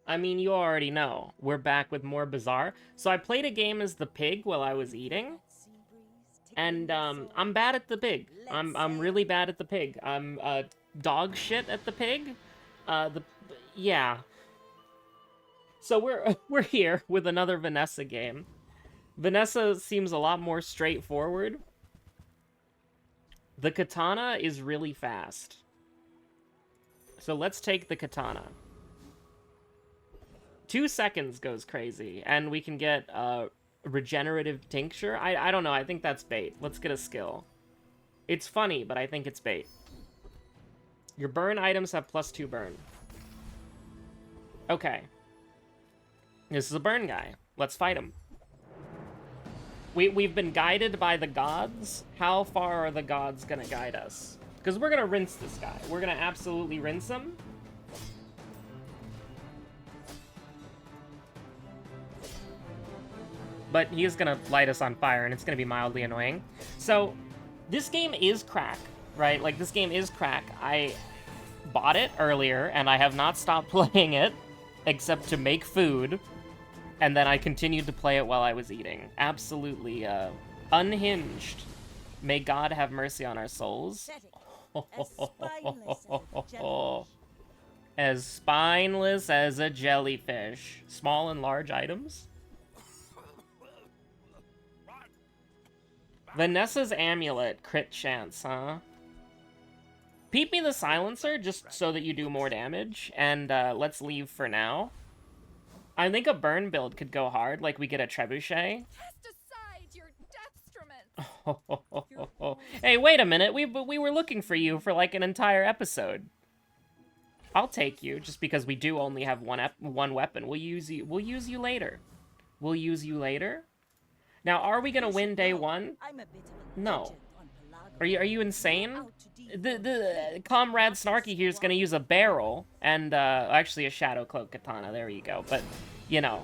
I mean, you already know. We're back with more Bazaar. So I played a game as the pig while I was eating, and I'm bad at the pig. I'm really bad at the pig. I'm dog shit at the pig. The yeah. So we're we're here with another Vanessa game. Vanessa seems a lot more straightforward. The katana is really fast. So let's take the katana. 2 seconds goes crazy, and we can get regenerative tincture. I don't know, I think that's bait. Let's get a skill. It's funny, but I think it's bait. Your burn items have +2 burn. Okay. This is a burn guy. Let's fight him. We've been guided by the gods. How far are the gods gonna guide us? Because we're gonna rinse this guy. We're gonna absolutely rinse him. But he is gonna light us on fire, and it's gonna be mildly annoying. So, this game is crack, right? Like, this game is crack. I bought it earlier, and I have not stopped playing it, except to make food, and then I continued to play it while I was eating. Absolutely, unhinged. May God have mercy on our souls. As spineless as a jellyfish. Small and large items? Vanessa's amulet, crit chance, huh? Peep me the silencer, just so that you do more damage, and let's leave for now. I think a burn build could go hard, like we get a trebuchet. Cast aside your deathstruments. Hey, wait a minute, we were looking for you for like an entire episode. I'll take you, just because we do only have one weapon. We'll use you later. We'll use you later? Now, are we gonna win day one? No. Are you insane? The Comrade Snarky here is gonna use a barrel and actually a Shadow Cloak Katana. There you go. But you know,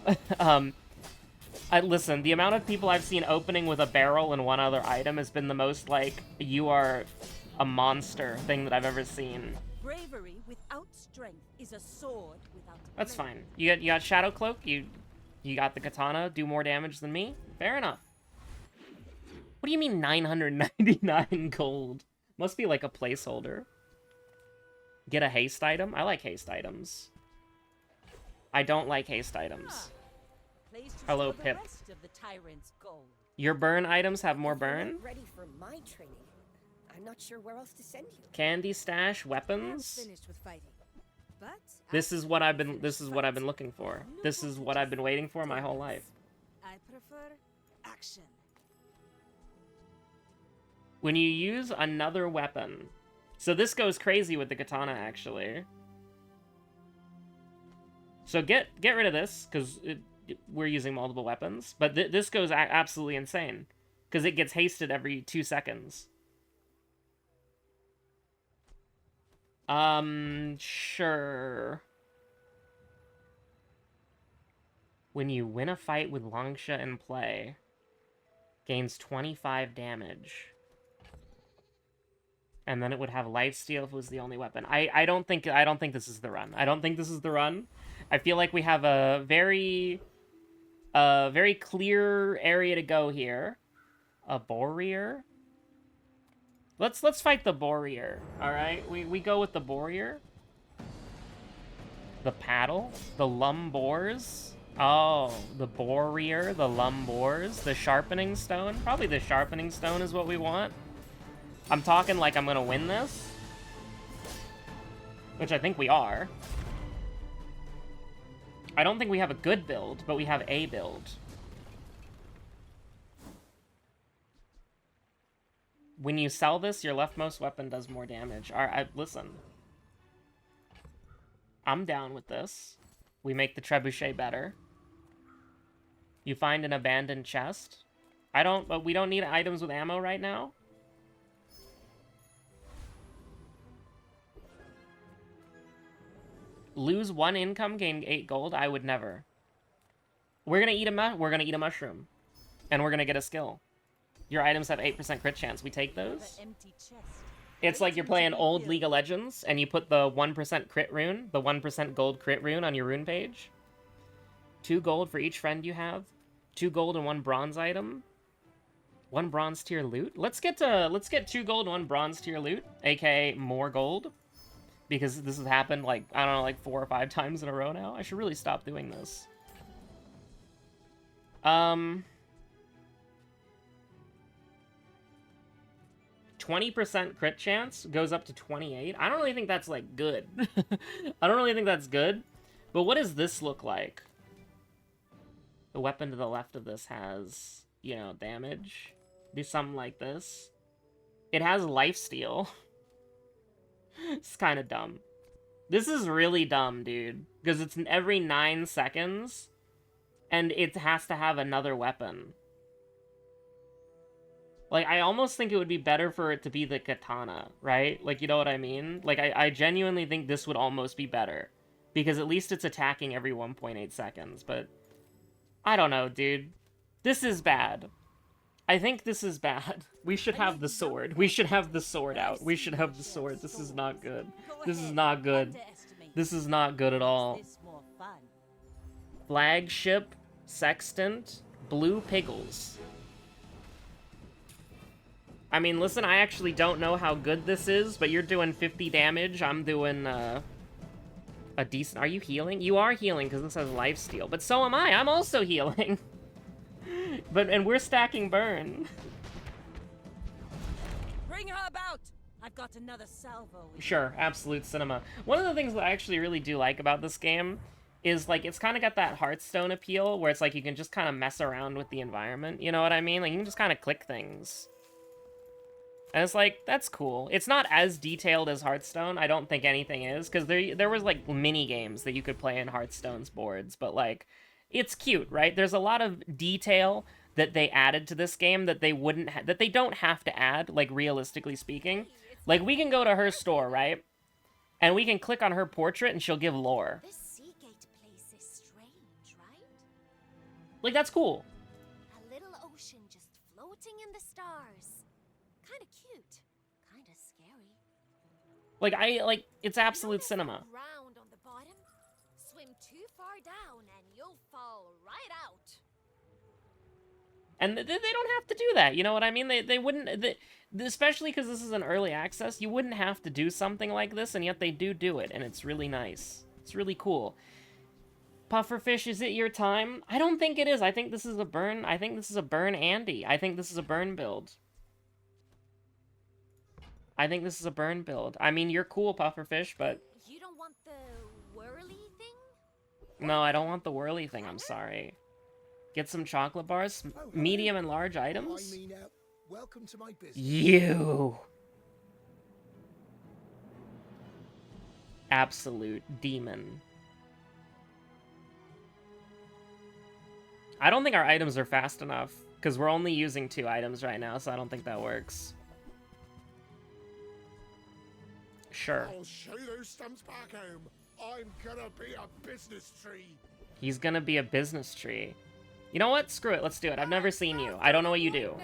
listen. The amount of people I've seen opening with a barrel and one other item has been the most like you are a monster thing that I've ever seen. Bravery without strength is a sword without blade. That's fine. You got Shadow Cloak. You got the katana. Do more damage than me. Fair enough. What do you mean 999 gold? Must be like a placeholder. Get a haste item? I like haste items. I don't like haste items. Hello, Pip. Your burn items have more burn? Ready for my training. I'm not sure where else to send you. Candy stash, weapons? Finished with fighting. But This is what I've been looking for. This is what I've been waiting for my whole life. I prefer action. When you use another weapon. So this goes crazy with the katana, actually. So get rid of this, because we're using multiple weapons. But this goes absolutely insane, because it gets hasted every 2 seconds. Sure. When you win a fight with Longsha in play, gains 25 damage. And then it would have lifesteal if it was the only weapon. I don't think this is the run. I don't think this is the run. I feel like we have a very clear area to go here. A Borrier? Let's fight the Borrier. Alright? We go with the Borrier. The paddle? The Lumbors? Oh, the Borrier, the Lumbors, the Sharpening Stone. Probably the Sharpening Stone is what we want. I'm talking like I'm gonna win this. Which I think we are. I don't think we have a good build, but we have a build. When you sell this, your leftmost weapon does more damage. Alright, listen. I'm down with this. We make the trebuchet better. You find an abandoned chest. But we don't need items with ammo right now. Lose 1 income, gain 8 gold. I would never. We're gonna eat a mushroom, and we're gonna get a skill. Your items have 8% crit chance. We take those. Empty chest. It's like you're playing old League of Legends, and you put the 1% crit rune, the 1% gold crit rune on your rune page. 2 gold for each friend you have. 2 gold and 1 bronze item. 1 bronze tier loot. Let's get 2 gold and 1 bronze tier loot, aka more gold. Because this has happened, like, I don't know, like 4 or 5 times in a row now. I should really stop doing this. 20% crit chance goes up to 28. I don't really think that's, like, good. I don't really think that's good. But what does this look like? The weapon to the left of this has, you know, damage. Do something like this. It has lifesteal. It's kind of dumb. This is really dumb, dude. Because it's every 9 seconds, and it has to have another weapon. Like, I almost think it would be better for it to be the katana, right? Like, you know what I mean? Like, I genuinely think this would almost be better. Because at least it's attacking every 1.8 seconds, but... I don't know, dude. This is bad. I think this is bad. We should have the sword. We should have the sword out. We should have the sword. This is not good. This is not good. This is not good at all. Flagship, Sextant, Blue Piggles. I mean, listen, I actually don't know how good this is, but you're doing 50 damage. I'm doing, a decent... Are you healing? You are healing, because this has lifesteal. But so am I. I'm also healing. And we're stacking burn. Bring her about! I've got another salvo. Sure, absolute cinema. One of the things that I actually really do like about this game is, like, it's kind of got that Hearthstone appeal, where it's like you can just kind of mess around with the environment, you know what I mean? Like, you can just kind of click things. And it's like, that's cool. It's not as detailed as Hearthstone. I don't think anything is, because there was, like, mini-games that you could play in Hearthstone's boards, but, like, it's cute, right? There's a lot of detail that they added to this game that they wouldn't that they don't have to add, like, realistically speaking. Like, we can go to her store, right? And we can click on her portrait and she'll give lore. This Seagate place is strange, right? Like, that's cool. A little ocean just floating in the stars. Kinda cute. Kinda scary. Like, it's absolute cinema. Ground on the bottom. Swim too far down and you'll fall right out. And they don't have to do that, you know what I mean? They wouldn't, especially because this is an early access, you wouldn't have to do something like this, and yet they do it, and it's really nice. It's really cool. Pufferfish, is it your time? I don't think it is. I think this is a burn. I think this is a burn Andy. I think this is a burn build. I think this is a burn build. I mean, you're cool, Pufferfish, but... You don't want the whirly thing? No, I don't want the whirly thing, I'm sorry. Get some chocolate bars, medium and large items. Welcome to my business. You. Absolute demon. I don't think our items are fast enough, because we're only using 2 items right now, so I don't think that works. Sure. I'll show those stumps back home. I'm gonna be a business tree. He's gonna be a business tree. You know what? Screw it. Let's do it. I've never seen you. I don't know what you do.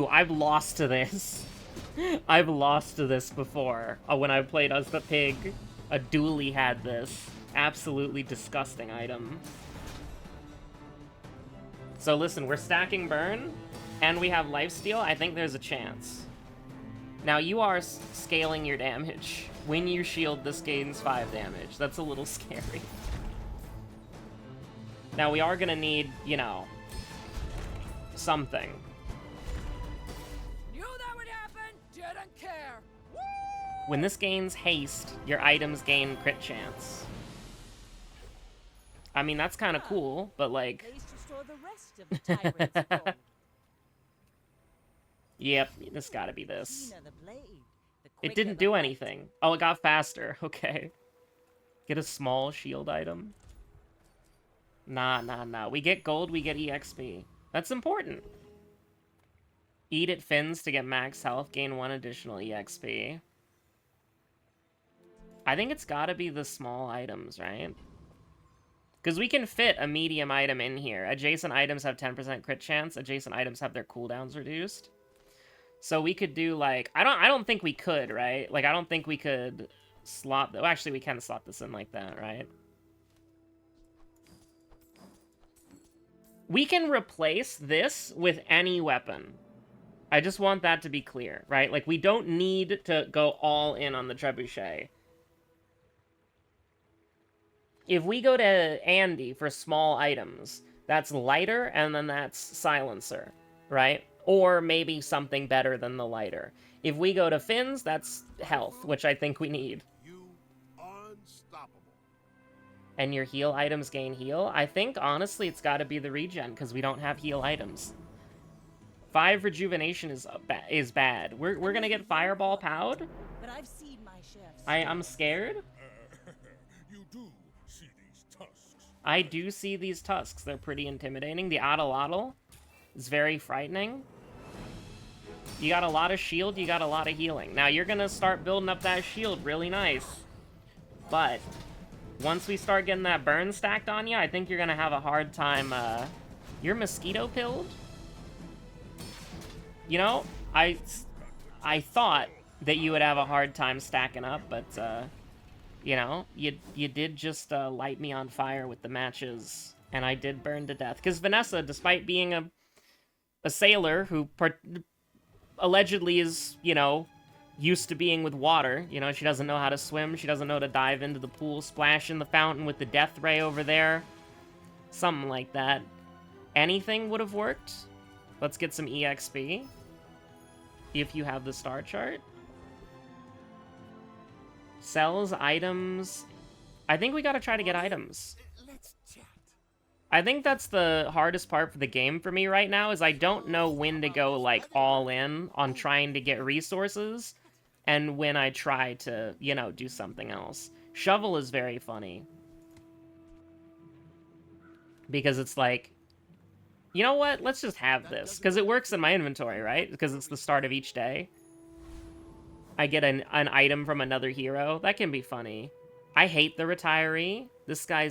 I've lost to this. I've lost to this before. When I played as the pig, a dually had this. Absolutely disgusting item. So listen, we're stacking burn, and we have lifesteal. I think there's a chance. Now, you are scaling your damage. When you shield, this gains 5 damage. That's a little scary. Now, we are gonna need, you know, something. Knew that would happen, didn't care. Woo! When this gains haste, your items gain crit chance. I mean, that's kind of cool, but, like... Please restore the rest of the tyrant's gold. Yep, this gotta be this. Keener the blade, the It quicker didn't the do bite. anything. Oh, it got faster. Okay. Get a small shield item. Nah. We get gold, we get EXP. That's important. Eat at fins to get max health, gain 1 additional EXP. I think it's gotta be the small items, right? Because we can fit a medium item in here. Adjacent items have 10% crit chance. Adjacent items have their cooldowns reduced. So we could do, like... I don't think we could, right? Like, I don't think we could slot... Well, actually, we can slot this in like that, right? We can replace this with any weapon. I just want that to be clear, right? Like, we don't need to go all in on the trebuchet. If we go to Andy for small items, that's lighter, and then that's silencer, right? Or maybe something better than the lighter. If we go to Finn's, that's health, which I think we need. You unstoppable. And your heal items gain heal? I think, honestly, it's gotta be the regen, because we don't have heal items. 5 rejuvenation is bad. We're gonna get fireball powed? But I've seen my shifts. I'm scared? You do see these tusks. I do see these tusks. They're pretty intimidating. The Atlatl is very frightening. You got a lot of shield, you got a lot of healing. Now, you're gonna start building up that shield really nice. But once we start getting that burn stacked on you, I think you're gonna have a hard time, You're mosquito pilled? You know, I thought that you would have a hard time stacking up, but, you know, you did just light me on fire with the matches, and I did burn to death. Because Vanessa, despite being a sailor who allegedly is, you know, used to being with water, you know, she doesn't know how to swim, she doesn't know to dive into the pool, splash in the fountain with the death ray over there, something like that. Anything would have worked. Let's get some EXP. If you have the star chart. Sells items. I think we gotta try to get items. Let's chat. I think that's the hardest part for the game for me right now, is I don't know when to go, like, all in on trying to get resources, and when I try to, you know, do something else. Shovel is very funny. Because it's like, you know what? Let's just have this. Because it works in my inventory, right? Because it's the start of each day. I get an item from another hero. That can be funny. I hate the retiree. This guy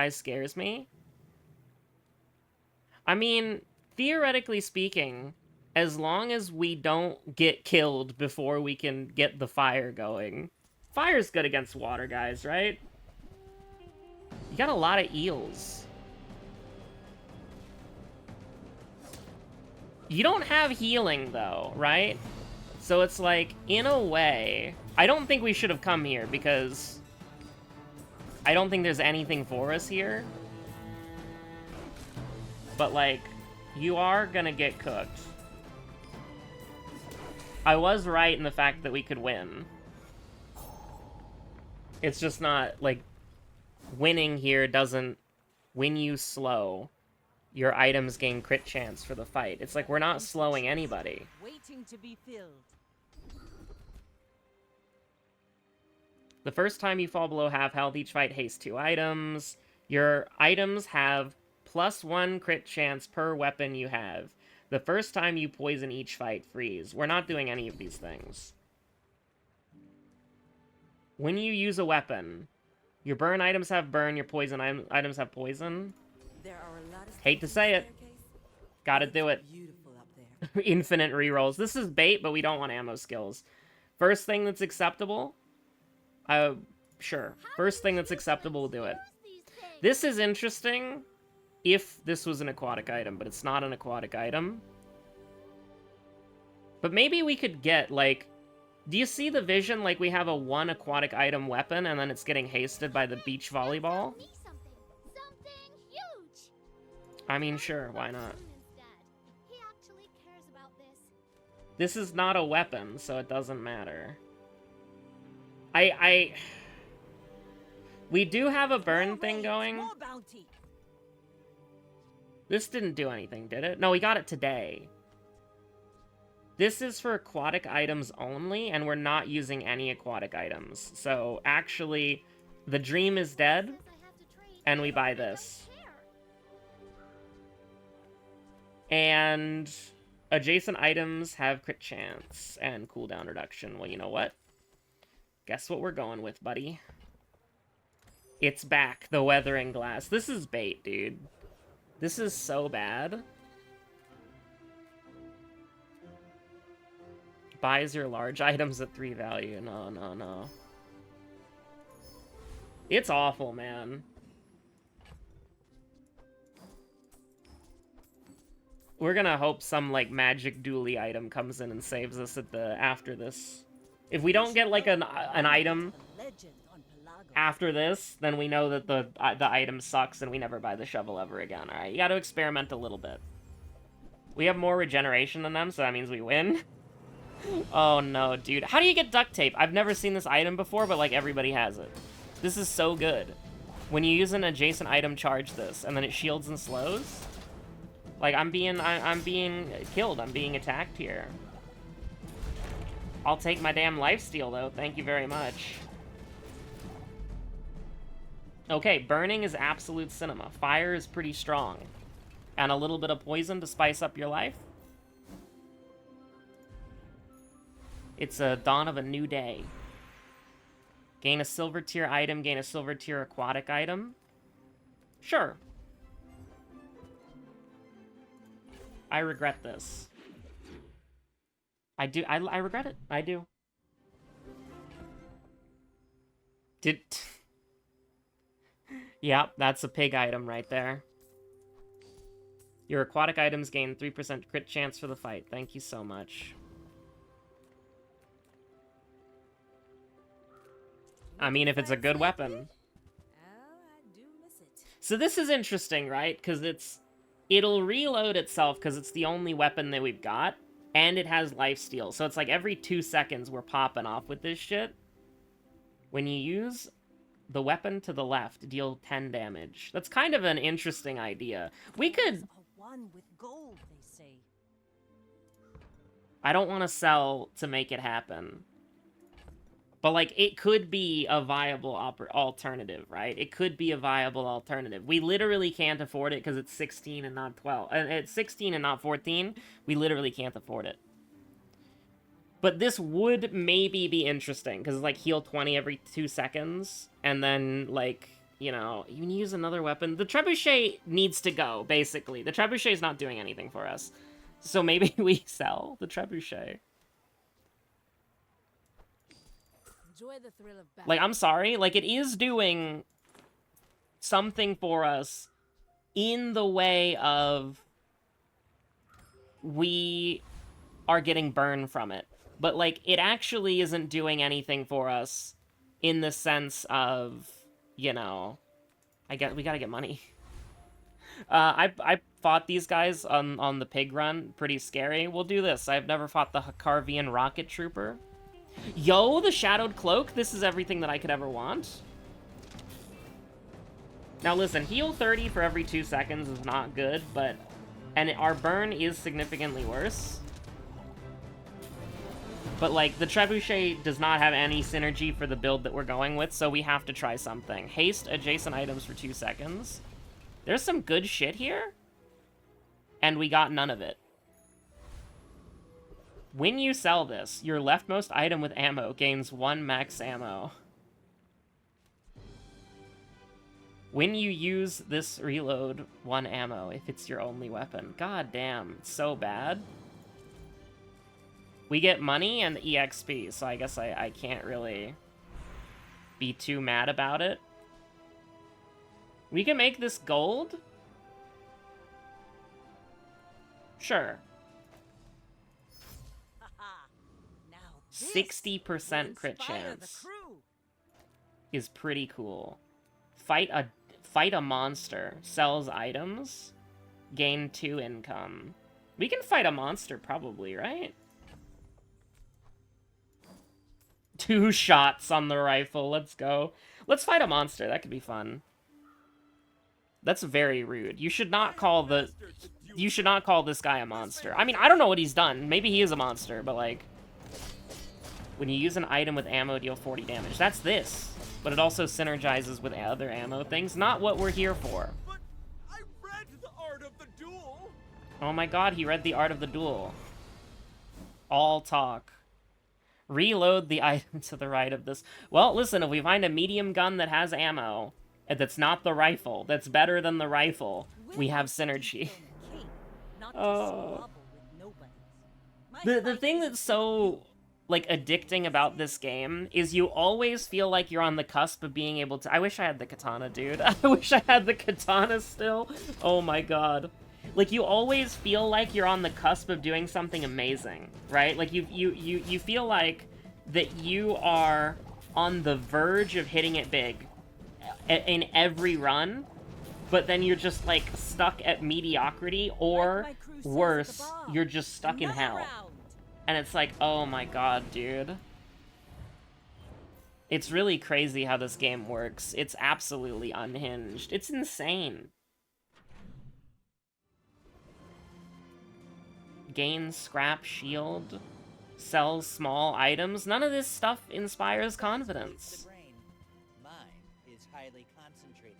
scares me. I mean, theoretically speaking, as long as we don't get killed before we can get the fire going. Fire's good against water, guys, right? You got a lot of eels. You don't have healing, though, right? So it's like, in a way, I don't think we should have come here, because I don't think there's anything for us here. But, like, you are gonna get cooked. I was right in the fact that we could win. It's just not, like, winning here doesn't win you slow. Your items gain crit chance for the fight. It's like we're not slowing anybody. Waiting to be filled. The first time you fall below half health, each fight hastes 2 items. Your items have +1 crit chance per weapon you have. The first time you poison, each fight freeze. We're not doing any of these things. When you use a weapon, your burn items have burn, your poison items have poison. There are a lot of Hate to say it. Gotta do it. beautiful up there. Infinite rerolls. This is bait, but we don't want ammo skills. First thing that's acceptable? Sure. First thing that's acceptable, we'll do it. This is interesting if this was an aquatic item, but it's not an aquatic item. But maybe we could get, like... Do you see the vision? Like, we have a 1 aquatic item weapon, and then it's getting hasted by the beach volleyball? Something huge. I mean, sure, why not? He actually cares about this. This is not a weapon, so it doesn't matter. We do have a burn thing going. More bounty. This didn't do anything, did it? No, we got it today. This is for aquatic items only, and we're not using any aquatic items. So, actually, the dream is dead, and we buy this. And adjacent items have crit chance and cooldown reduction. Well, you know what? Guess what we're going with, buddy? It's back, the weathering glass. This is bait, dude. This is so bad. Buys your large items at 3 value. No, no, no. It's awful, man. We're gonna hope some, like, magic dually item comes in and saves us at the after this. If we don't get, like, an item after this, then we know that the item sucks and we never buy the shovel ever again, alright? You gotta experiment a little bit. We have more regeneration than them, so that means we win. Oh no, dude. How do you get duct tape? I've never seen this item before, but, like, everybody has it. This is so good. When you use an adjacent item, charge this, and then it shields and slows. Like, I'm being killed. I'm being attacked here. I'll take my damn lifesteal, though. Thank you very much. Okay, burning is absolute cinema. Fire is pretty strong. And a little bit of poison to spice up your life. It's a dawn of a new day. Gain a silver tier item, gain a silver tier aquatic item. Sure. I regret this. I do. I regret it. I do. Yep, that's a pig item right there. Your aquatic items gain 3% crit chance for the fight. Thank you so much. I mean, if it's a good weapon. So this is interesting, right? Because it'll reload itself because it's the only weapon that we've got, and it has lifesteal. So it's like every 2 seconds we're popping off with this shit. When you use the weapon to the left, deal 10 damage. That's kind of an interesting idea. We could... With gold, they say. I don't want to sell to make it happen. But, like, it could be a viable alternative, right? It could be a viable alternative. We literally can't afford it because it's 16 and not 12. It's 16 and not 14. We literally can't afford it. But this would maybe be interesting because it's, like, heal 20 every 2 seconds. And then, like, you know, you can use another weapon. The trebuchet needs to go, basically. The trebuchet is not doing anything for us. So maybe we sell the trebuchet. Enjoy the thrill of battle. Like, I'm sorry. Like, it is doing something for us in the way of we are getting burned from it. But, like, it actually isn't doing anything for us in the sense of, you know, we gotta get money. I fought these guys on the pig run. Pretty scary. We'll do this. I've never fought the Hakarvian rocket trooper. Yo, the shadowed cloak. This is everything that I could ever want. Now listen, heal 30 for every 2 seconds is not good, but... And our burn is significantly worse. But, like, the trebuchet does not have any synergy for the build that we're going with, so we have to try something. Haste adjacent items for 2 seconds. There's some good shit here. And we got none of it. When you sell this, your leftmost item with ammo gains 1 max ammo. When you use this reload, 1 ammo if it's your only weapon. God damn, it's so bad. We get money and EXP, so I guess I can't really be too mad about it. We can make this gold? Sure. 60% crit chance is pretty cool. Fight a monster. Sells items. Gain 2 income. We can fight a monster probably, right? 2 shots on the rifle. Let's go. Let's fight a monster. That could be fun. That's very rude. You should not call this guy a monster. I mean, I don't know what he's done. Maybe he is a monster, but like... When you use an item with ammo, deal 40 damage. That's this. But it also synergizes with other ammo things. Not what we're here for. But I read the art of the duel. Oh my god, he read the art of the duel. All talk. Reload the item to the right of this. Well, listen, if we find a medium gun that has ammo, that's not the rifle, that's better than the rifle, we have synergy. Oh. The thing that's so like, addicting about this game is you always feel like you're on the cusp of being able to... I wish I had the katana, dude. I wish I had the katana still. Oh my god. Like, you always feel like you're on the cusp of doing something amazing, right? Like, you feel like that you are on the verge of hitting it big in every run, but then you're just, like, stuck at mediocrity, or Like my crew says at the worse, bar, you're just stuck in another hell. round. And it's like, oh my god, dude. It's really crazy how this game works. It's absolutely unhinged. It's insane. Gains scrap shield. Sells small items. None of this stuff inspires confidence. Mine is highly concentrated.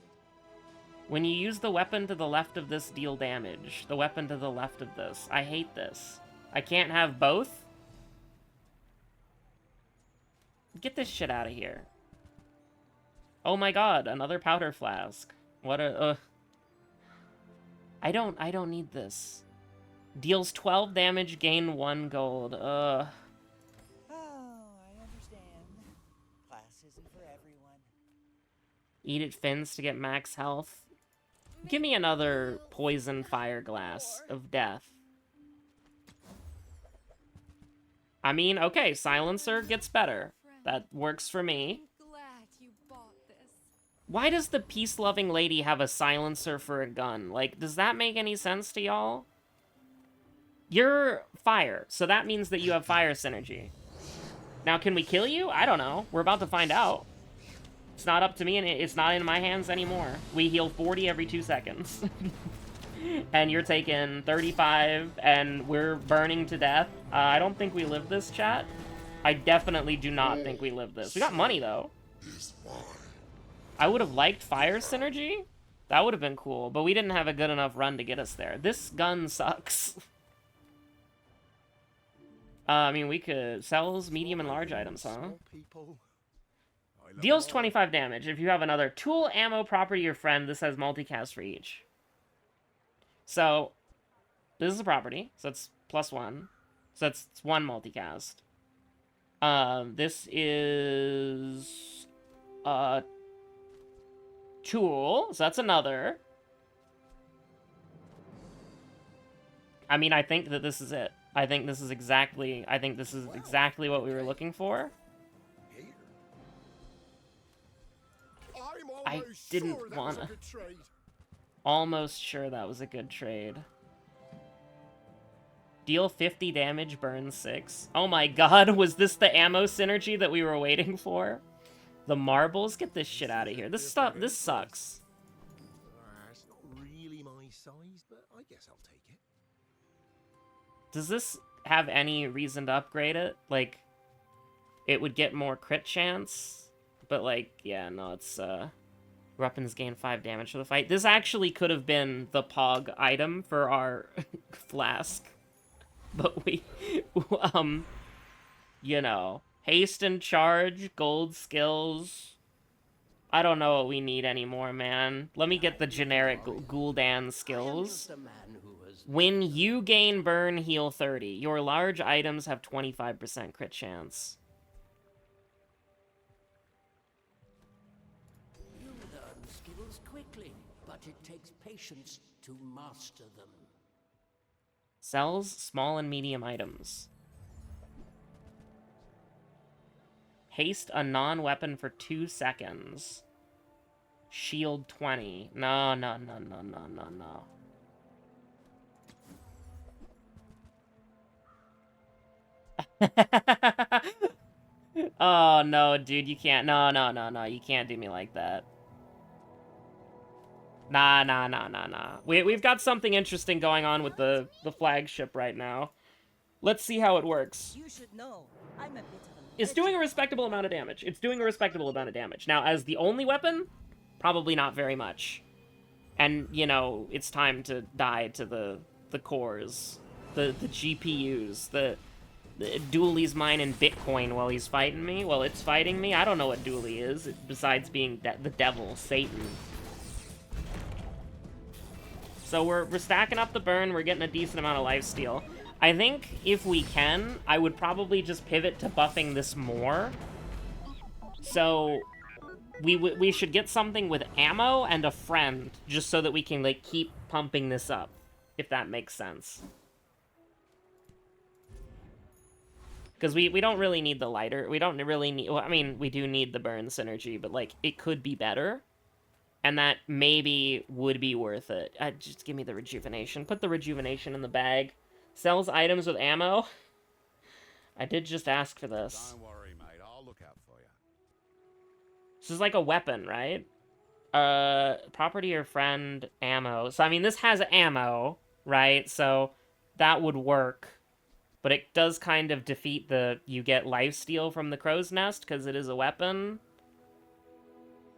When you use the weapon to the left of this, deal damage. The weapon to the left of this. I hate this. I can't have both? Get this shit out of here. Oh my god, another powder flask. What a... I don't need this. Deals 12 damage, gain 1 gold. Oh, I understand. Class isn't for everyone. Eat it fins to get max health. Give me another poison fire glass of death. I mean, okay, silencer gets better. That works for me. Glad you bought this. Why does the peace-loving lady have a silencer for a gun? Like, does that make any sense to y'all? You're fire, so that means that you have fire synergy. Now, can we kill you? I don't know. We're about to find out. It's not up to me, and it's not in my hands anymore. We heal 40 every 2 seconds. And you're taking 35, and we're burning to death. I don't think we live this, chat. I definitely do not think we live this. We got money, though. I would have liked fire synergy. That would have been cool, but we didn't have a good enough run to get us there. This gun sucks. I mean, we could... Sells medium and large items, huh? Deals 25 damage. If you have another tool, ammo, property, or friend, this has multicast for each. So, this is a property, so it's +1. So that's 1 multicast. This is a tool, so that's another. I mean, I think that this is it. I think this is exactly what we were looking for. I didn't wanna. Almost sure that was a good trade. Deal 50 damage, burn 6. Oh my god, was this the ammo synergy that we were waiting for? The marbles? Get this shit out of here. This sucks. It's not really my size, but I guess I'll take it. Does this have any reason to upgrade it? Like, it would get more crit chance? But like, yeah, no, it's, weapons gain 5 damage for the fight. This actually could have been the Pog item for our flask. But we, you know, haste and charge, gold skills. I don't know what we need anymore, man. Let me get the generic Gul'dan skills. When you gain burn, heal 30. Your large items have 25% crit chance. You learn skills quickly, but it takes patience to master them. Sells small and medium items. Haste a non-weapon for 2 seconds. Shield 20. No. Oh, no, dude, you can't. No. You can't do me like that. Nah. We've got something interesting going on with the flagship right now. Let's see how it works. You should know. I'm a bit of It's doing a respectable amount of damage. Now, as the only weapon, probably not very much. And, you know, it's time to die to the cores, the GPUs, the Dooley's mining Bitcoin while he's fighting me. Well, it's fighting me. I don't know what Dooley is, besides being the devil, Satan. So we're stacking up the burn. We're getting a decent amount of lifesteal. I think if we can, I would probably just pivot to buffing this more. So we should get something with ammo and a friend, just so that we can, like, keep pumping this up, if that makes sense. Because we don't really need the lighter. We don't really need... Well, I mean, we do need the burn synergy, but, like, it could be better. And that maybe would be worth it. Just give me the rejuvenation. Put the rejuvenation in the bag. Sells items with ammo. I did just ask for this. Don't worry, mate. I'll look out for you. This is like a weapon, right? Property or friend, ammo. So, I mean, this has ammo, right? So, that would work. But it does kind of defeat the you get lifesteal from the crow's nest, because it is a weapon.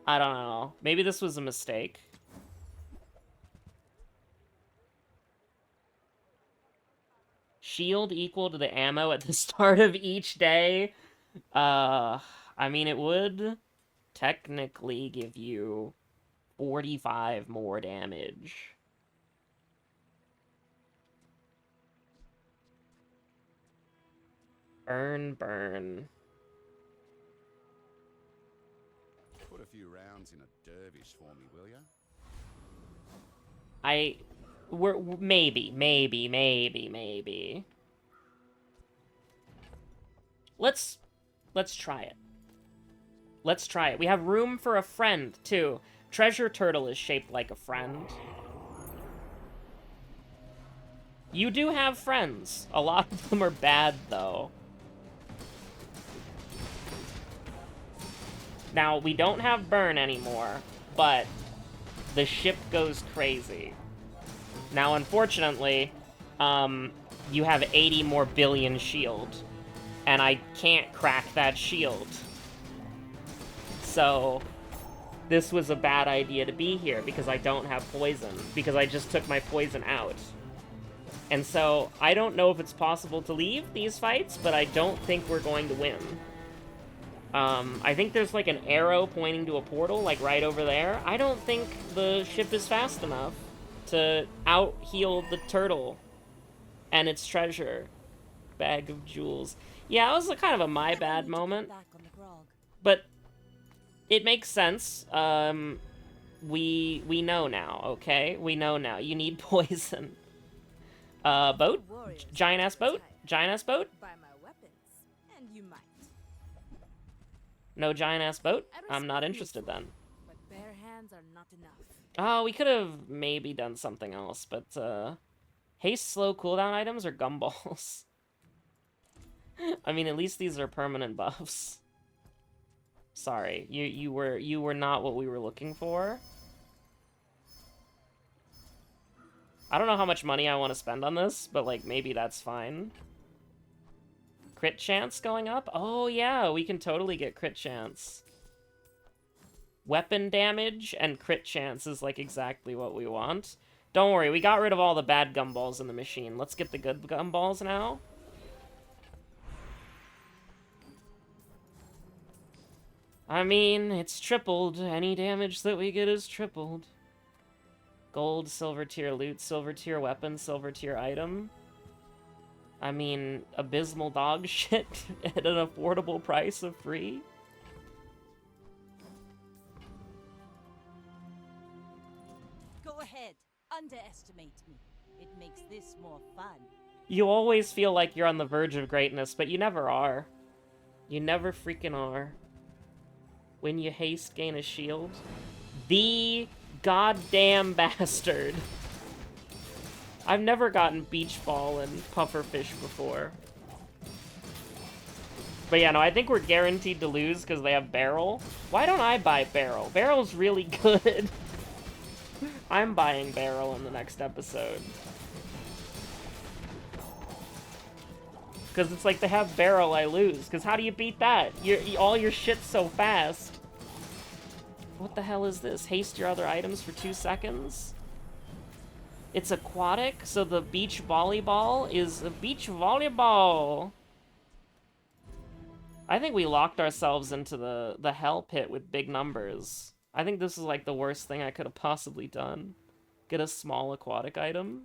I don't know. Maybe this was a mistake. Shield equal to the ammo at the start of each day. I mean, it would technically give you 45 more damage. Burn. Put a few rounds in a dervish for me, will ya? Maybe. Let's try it. Let's try it. We have room for a friend, too. Treasure Turtle is shaped like a friend. You do have friends. A lot of them are bad, though. Now, we don't have burn anymore, but the ship goes crazy. Now, unfortunately, you have 80 more billion shield, and I can't crack that shield. So, this was a bad idea to be here, because I don't have poison, because I just took my poison out. And so, I don't know if it's possible to leave these fights, but I don't think we're going to win. I think there's like an arrow pointing to a portal, like right over there. I don't think the ship is fast enough to out-heal the turtle and its treasure. Bag of jewels. Yeah, it was a kind of a my bad moment. But it makes sense. We know now, okay? We know now. You need poison. Boat? Giant-ass boat? Giant-ass boat? Buy my weapons, and you might. No giant-ass boat? I'm not interested then. But bare hands are not enough. Oh, we could have maybe done something else, but, haste slow cooldown items or gumballs? I mean, at least these are permanent buffs. Sorry, you were not what we were looking for. I don't know how much money I want to spend on this, but, like, maybe that's fine. Crit chance going up? Oh, yeah, we can totally get crit chance. Weapon damage and crit chance is, like, exactly what we want. Don't worry, we got rid of all the bad gumballs in the machine. Let's get the good gumballs now. I mean, it's tripled. Any damage that we get is tripled. Gold, silver tier loot, silver tier weapon, silver tier item. I mean, abysmal dog shit at an affordable price of free. Go ahead, underestimate me. It makes this more fun. You always feel like you're on the verge of greatness, but you never are. You never freaking are. When you haste, gain a shield. The goddamn bastard. I've never gotten beach ball and pufferfish before. But yeah, no, I think we're guaranteed to lose because they have barrel. Why don't I buy barrel? Barrel's really good. I'm buying barrel in the next episode. Because it's like they have barrel, I lose. Because how do you beat that? All your shit's so fast. What the hell is this? Haste your other items for 2 seconds? It's aquatic, so the beach volleyball is a beach volleyball. I think we locked ourselves into the hell pit with big numbers. I think this is like the worst thing I could have possibly done. Get a small aquatic item.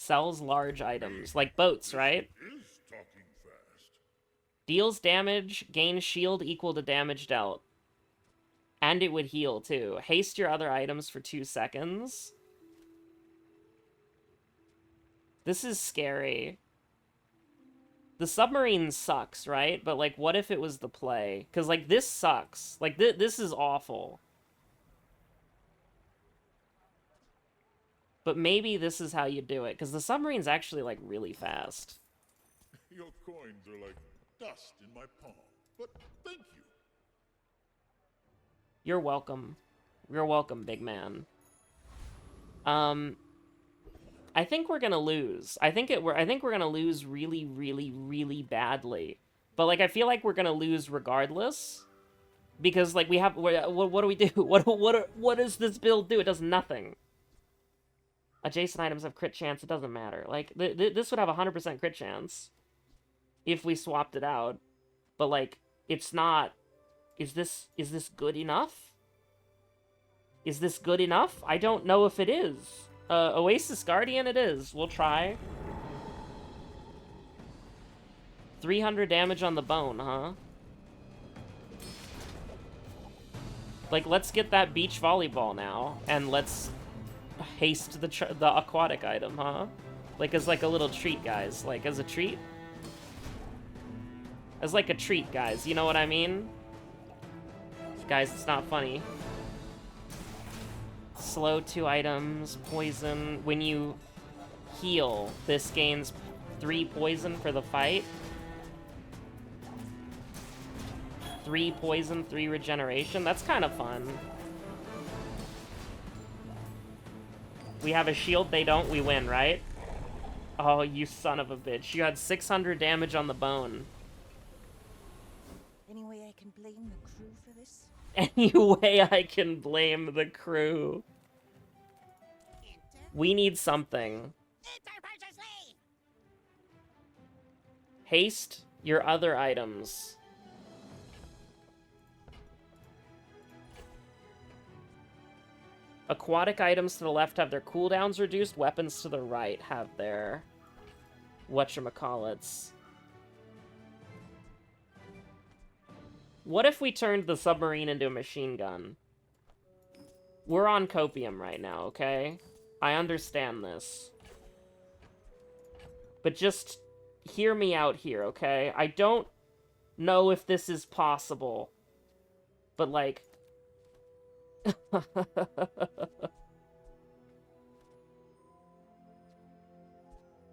Sells large items, like boats, right? Is talking fast. Deals damage, gains shield equal to damage dealt. And it would heal, too. Haste your other items for 2 seconds. This is scary. The submarine sucks, right? But, like, what if it was the play? Because, like, this sucks. Like, this is awful. But maybe this is how you do it, because the submarine's actually, like, really fast. Your coins are like dust in my palm, but thank you. You're welcome. You're welcome, big man. I think we're gonna lose. I think we're gonna lose really, really, really badly. But, like, I feel like we're gonna lose regardless. Because, like, we have... What do we do? What does this build do? It does nothing. Adjacent items have crit chance. It doesn't matter. Like, this would have a 100% crit chance. If we swapped it out. But, like, it's not... Is this good enough? Is this good enough? I don't know if it is. Oasis Guardian it is. We'll try. 300 damage on the bone, huh? Like, let's get that beach volleyball now. And let's haste the aquatic item, huh? Like, as like a little treat, guys. Like, as a treat? As like a treat, guys. You know what I mean? Guys, it's not funny. Slow 2 items, poison. When you heal, this gains 3 poison for the fight. 3 poison, 3 regeneration. That's kind of fun. We have a shield, they don't, we win, right? Oh, you son of a bitch. You had 600 damage on the bone. Any way I can blame the crew for this? Any way I can blame the crew. We need something. Haste your other items. Aquatic items to the left have their cooldowns reduced. Weapons to the right have their... whatchamacallits. What if we turned the submarine into a machine gun? We're on copium right now, okay? I understand this. But just hear me out here, okay? I don't know if this is possible. But, like...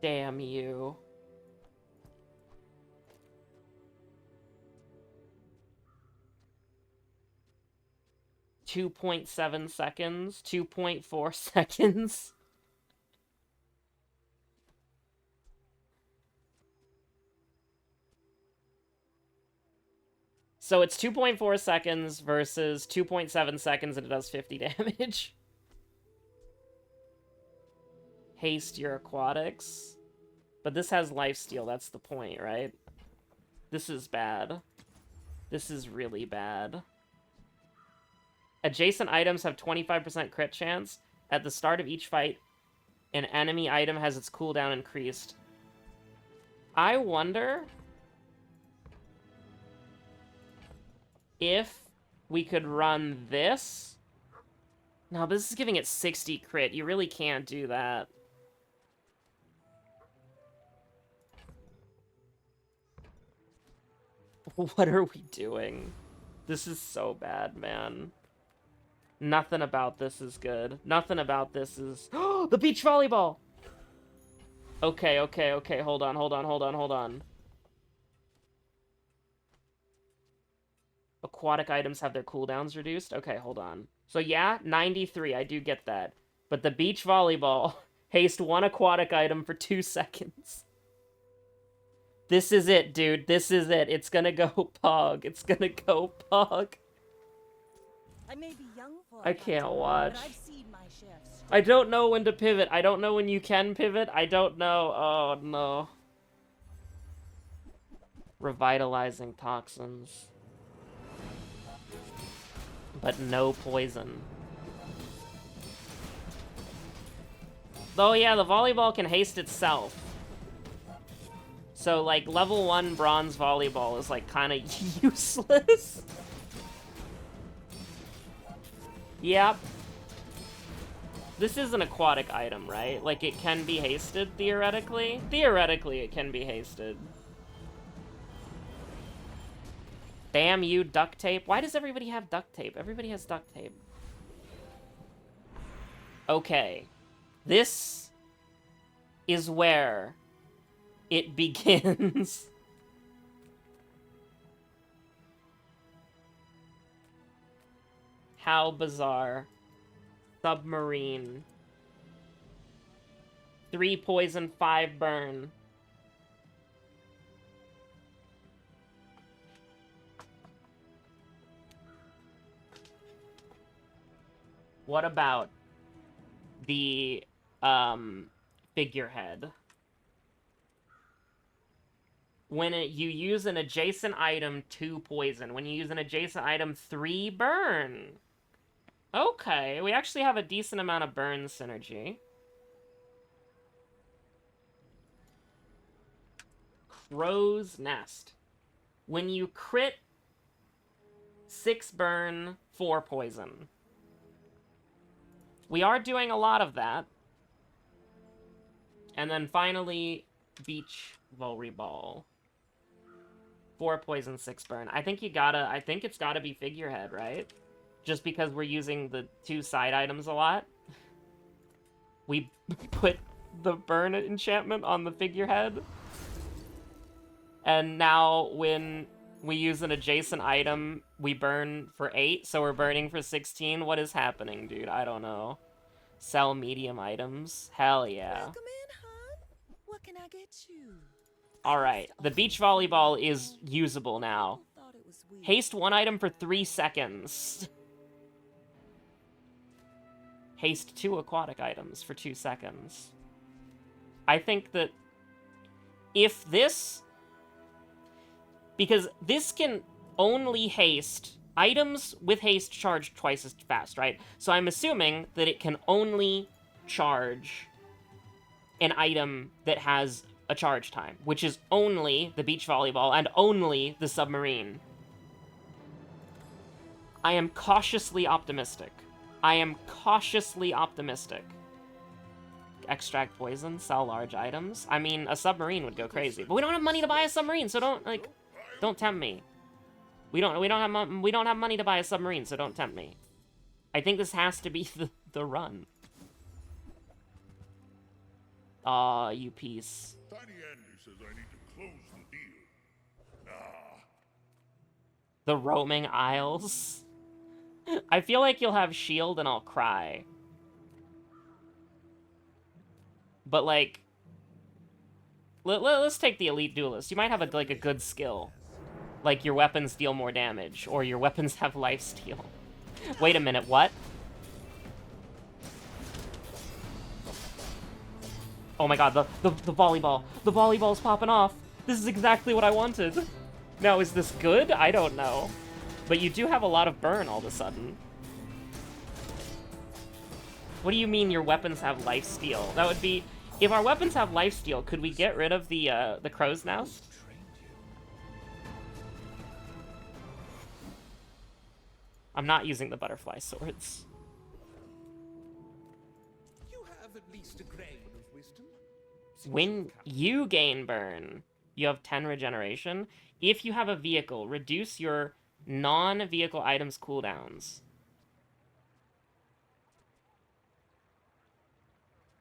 Damn you. .7 seconds, 2.4 seconds. So it's 2.4 seconds versus 2.7 seconds and it does 50 damage. Haste your aquatics. But this has lifesteal, that's the point, right? This is bad. This is really bad. Adjacent items have 25% crit chance. At the start of each fight, an enemy item has its cooldown increased. I wonder if we could run this. No, but this is giving it 60 crit. You really can't do that. What are we doing? This is so bad, man. Nothing about this is good. Nothing about this is... The beach volleyball! Okay, okay, okay. Hold on. Aquatic items have their cooldowns reduced? Okay, hold on. So yeah, 93. I do get that. But the beach volleyball... Haste 1 aquatic item for 2 seconds. This is it, dude. This is it. It's gonna go Pog. It's gonna go Pog. I may be young for I can't watch. But I've seen my share of strength. I don't know when to pivot. I don't know when you can pivot. I don't know. Oh, no. Revitalizing toxins. But no poison. Oh yeah, the volleyball can haste itself. So, like, level 1 bronze volleyball is, like, kind of useless. Yep. This is an aquatic item, right? Like, it can be hasted, theoretically? Theoretically, it can be hasted. Damn you, duct tape. Why does everybody have duct tape? Everybody has duct tape. Okay. This is where it begins. How bizarre. Submarine. 3 poison, 5 burn. What about the figurehead? When you use an adjacent item, 2 poison. When you use an adjacent item, 3 burn. Okay, we actually have a decent amount of burn synergy. Crow's Nest. When you crit, 6 burn, 4 poison. We are doing a lot of that. And then finally, Beach Volleyball. 4 poison, 6 burn. I think it's gotta be figurehead, right? Just because we're using the 2 side items a lot. We put the burn enchantment on the figurehead. And now when we use an adjacent item, we burn for 8, so we're burning for 16. What is happening, dude? I don't know. Sell medium items? Hell yeah. Welcome in, hon. What can I get you? Alright, the beach volleyball is usable now. Thought it was weird. Haste 1 item for 3 seconds. Haste 2 aquatic items for 2 seconds. I think that if this... Because this can only haste... Items with haste charge twice as fast, right? So I'm assuming that it can only charge an item that has a charge time, which is only the beach volleyball and only the submarine. I am cautiously optimistic. I am cautiously optimistic. Extract poison, sell large items. I mean, a submarine would go crazy, but we don't have money to buy a submarine, so don't tempt me. We don't have money to buy a submarine, so don't tempt me. I think this has to be the run. Aw, you piece. Tiny Andy says I need to close the deal. The roaming isles. I feel like you'll have shield and I'll cry. But like, let's take the elite duelist. You might have a good skill. Like, your weapons deal more damage, or your weapons have lifesteal. Wait a minute, what? Oh my god, the volleyball. The volleyball's popping off. This is exactly what I wanted. Now, is this good? I don't know. But you do have a lot of burn all of a sudden. What do you mean your weapons have lifesteal? That would be... If our weapons have lifesteal, could we get rid of the crow's nest? I'm not using the butterfly swords. You have at least a grain of wisdom. When you gain burn, you have 10 regeneration. If you have a vehicle, reduce your non-vehicle items cooldowns.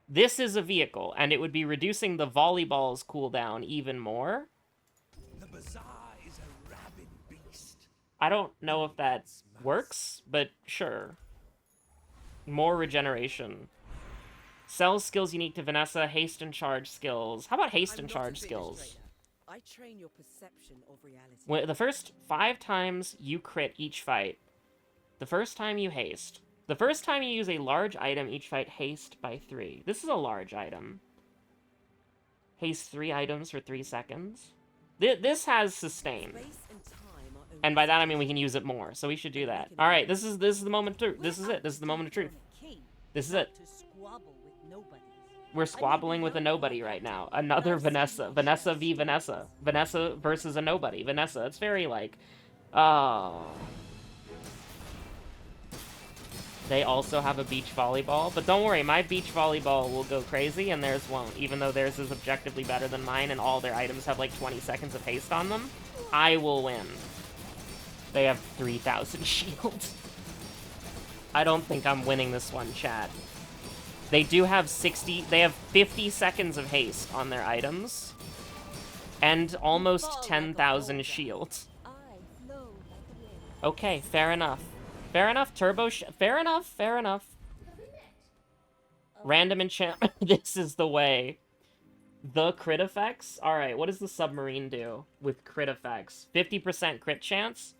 This is a vehicle, and it would be reducing the volleyball's cooldown even more. The Bazaar is a rabid beast. I don't know if that works, but sure. More regeneration. Sells skills unique to Vanessa, haste and charge skills. How about haste and charge skills? I train your perception of reality. When, the first 5 times you crit each fight, the first time you haste, the first time you use a large item each fight, haste by 3. This is a large item. Haste 3 items for 3 seconds. This has sustain. And by that I mean we can use it more, so we should do that. Alright, this is the moment of truth. This is it. This is the moment of truth. This is it. We're squabbling with a nobody right now. Another Vanessa. Vanessa v Vanessa. Vanessa versus a nobody. Vanessa. It's very like... Oh... They also have a beach volleyball, but don't worry, my beach volleyball will go crazy and theirs won't, even though theirs is objectively better than mine and all their items have like 20 seconds of haste on them. I will win. They have 3,000 shields. I don't think I'm winning this one, chat. They do have 50 seconds of haste on their items and almost 10,000 shields. Okay, fair enough. Fair enough, fair enough, fair enough. Random enchantment, this is the way. The crit effects? Alright, what does the submarine do with crit effects? 50% crit chance?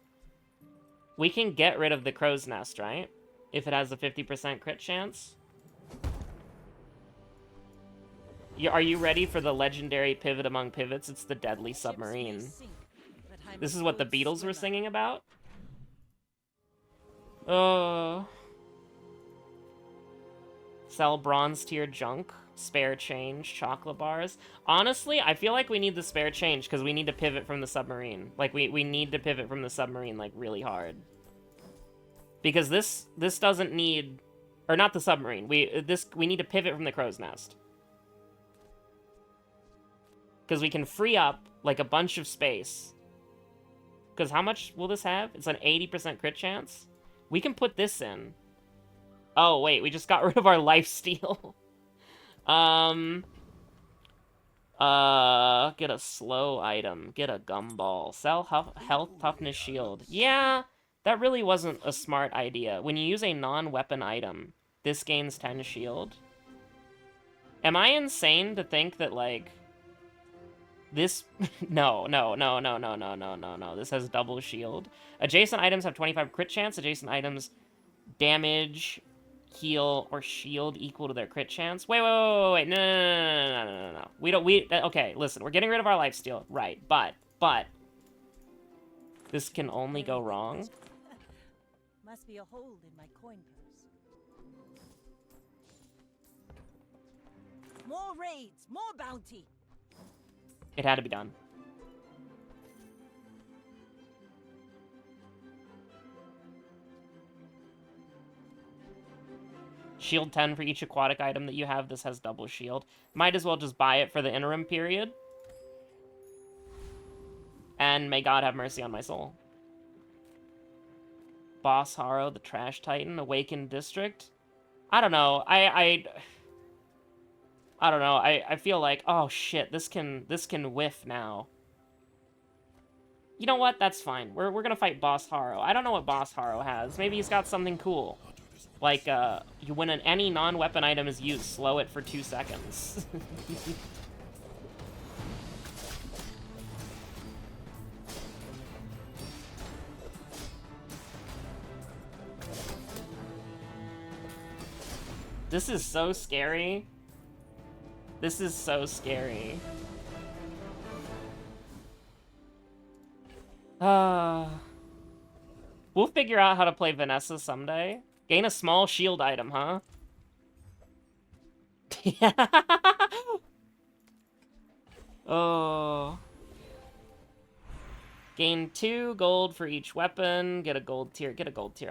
We can get rid of the crow's nest, right? If it has a 50% crit chance? Are you ready for the legendary pivot among pivots? It's the deadly submarine. This is what the Beatles were singing about? Sell bronze tier junk, spare change, chocolate bars. Honestly, I feel like we need the spare change because we need to pivot from the submarine. Like, we need to pivot from the submarine, like, really hard. Because this doesn't need... Or not the submarine. We need to pivot from the crow's nest. Because we can free up, like, a bunch of space. Because how much will this have? It's an 80% crit chance? We can put this in. Oh, wait, we just got rid of our lifesteal. Get a slow item. Get a gumball. Sell health, toughness, shield. Yeah, that really wasn't a smart idea. When you use a non-weapon item, this gains 10 shield. Am I insane to think that, like... This... No. This has double shield. Adjacent items have 25 crit chance. Adjacent items damage, heal, or shield equal to their crit chance. Wait. No. Okay, listen. We're getting rid of our lifesteal. Right, but... This can only go wrong. Must be a hole in my coin purse. More raids, more bounty. It had to be done. Shield 10 for each aquatic item that you have. This has double shield. Might as well just buy it for the interim period. And may God have mercy on my soul. Boss Harrow, the Trash Titan, Awakened District. I don't know. I don't know. I feel like, oh shit, this can whiff now. You know what? That's fine. We're gonna fight Boss Harrow. I don't know what Boss Harrow has. Maybe he's got something cool. Like, when any non-weapon item is used, slow it for 2 seconds. This is so scary. This is so scary. We'll figure out how to play Vanessa someday. Gain a small shield item, huh? Oh. Gain 2 gold for each weapon. Get a gold tier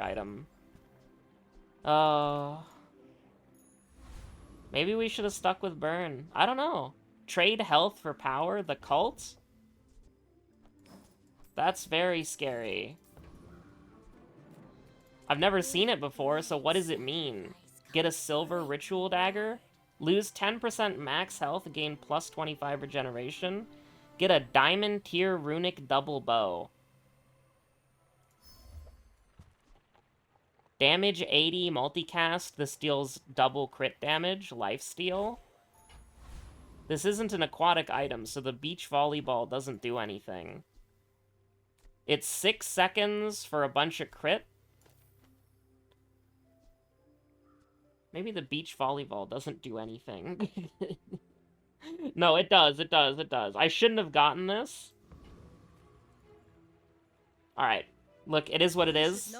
item. Oh. Maybe we should have stuck with Burn. I don't know. Trade health for power? The cult? That's very scary. I've never seen it before, so what does it mean? Get a silver ritual dagger? Lose 10% max health, gain plus 25 regeneration? Get a diamond tier runic double bow. Damage 80, multicast. This deals double crit damage, lifesteal. This isn't an aquatic item, so the beach volleyball doesn't do anything. It's 6 seconds for a bunch of crit. Maybe the beach volleyball doesn't do anything. No, it does. I shouldn't have gotten this. Alright. Look, it is what it is.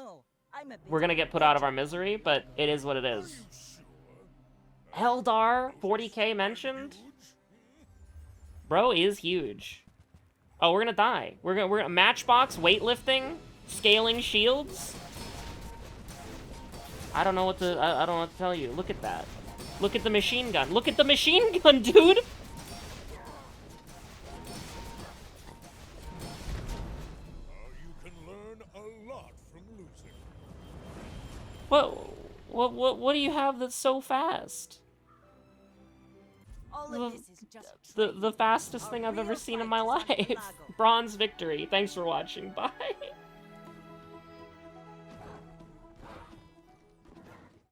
We're gonna get put out of our misery, but it is what it is. Eldar, 40k mentioned? Bro is huge. Oh, we're gonna die. We're gonna matchbox, weightlifting, scaling shields. I don't know what to I don't know what to tell you. Look at that. Look at the machine gun. Look at the machine gun, dude. You can learn a lot from losing. What do you have that's so fast? All of this is just The fastest thing I've ever seen in my life. Bronze victory. Thanks for watching. Bye.